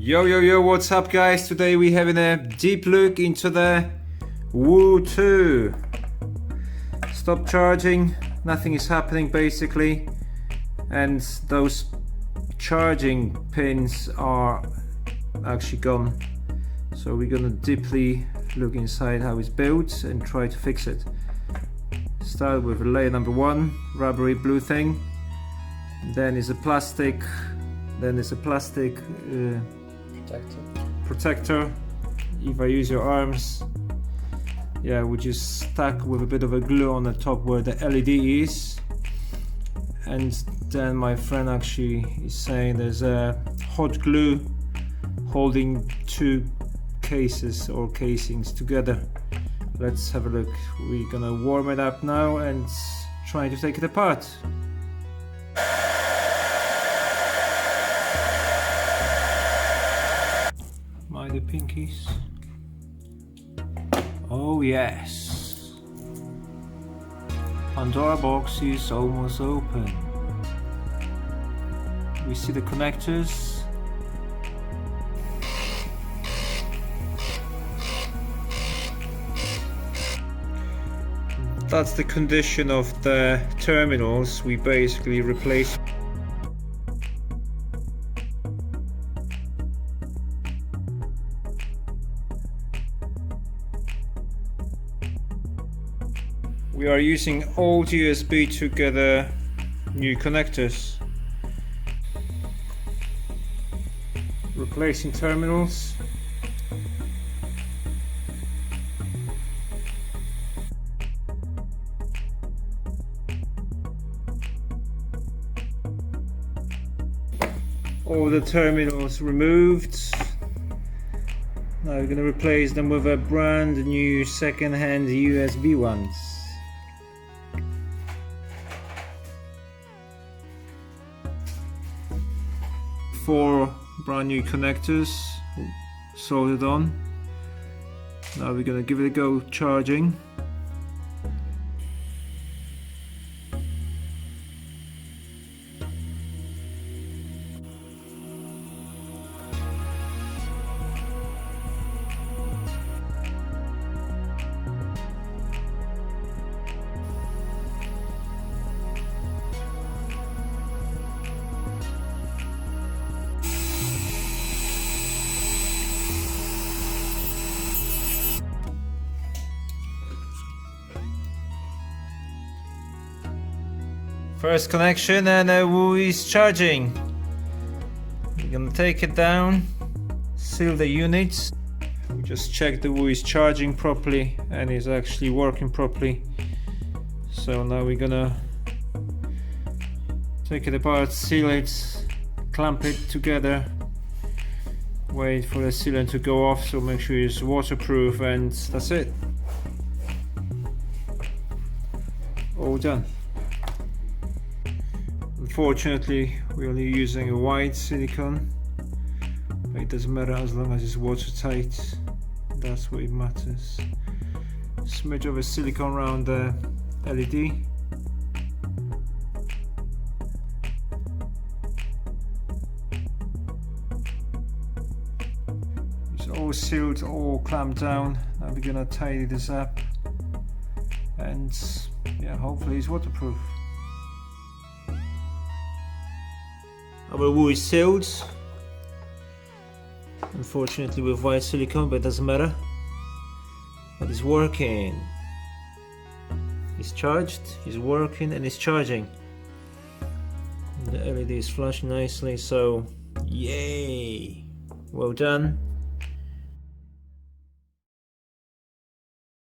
Yo, what's up guys? Today we're having a deep look into the Woo 2. Stop charging, nothing is happening basically, and those charging pins are actually gone. So we're gonna deeply look inside how it's built and try to fix it. Start with layer number 1, rubbery blue thing, then is a plastic, protector. If I use your arms, yeah, which is stuck with a bit of a glue on the top where the LED is. And then my friend actually is saying there's a hot glue holding two cases or casings together. Let's have a look. We're gonna warm it up now and try to take it apart. The pinkies. Oh yes, Pandora box is almost open. We see the connectors. That's the condition of the terminals. We basically replaced. We are using old USB together new connectors. Replacing terminals. All the terminals removed. Now we're going to replace them with a brand new second-hand USB ones. 4 brand new connectors soldered on. Now we're gonna give it a go charging. First connection, and Woo is charging. We're gonna take it down, seal the units. We just check the Woo is charging properly and is actually working properly. So now we're gonna take it apart, seal it, clamp it together, wait for the sealant to go off, so make sure it's waterproof, and that's it. All done. Unfortunately, we're only using a white silicone, but it doesn't matter as long as it's watertight. That's what it matters. Smidge of a silicone around the LED. It's all sealed, all clamped down. Now we're gonna tidy this up, and yeah, hopefully it's waterproof. Our Woo is sealed, unfortunately with white silicone, but it doesn't matter. But it's working. It's charged, it's working, and it's charging. The LED is flashing nicely, so yay! Well done.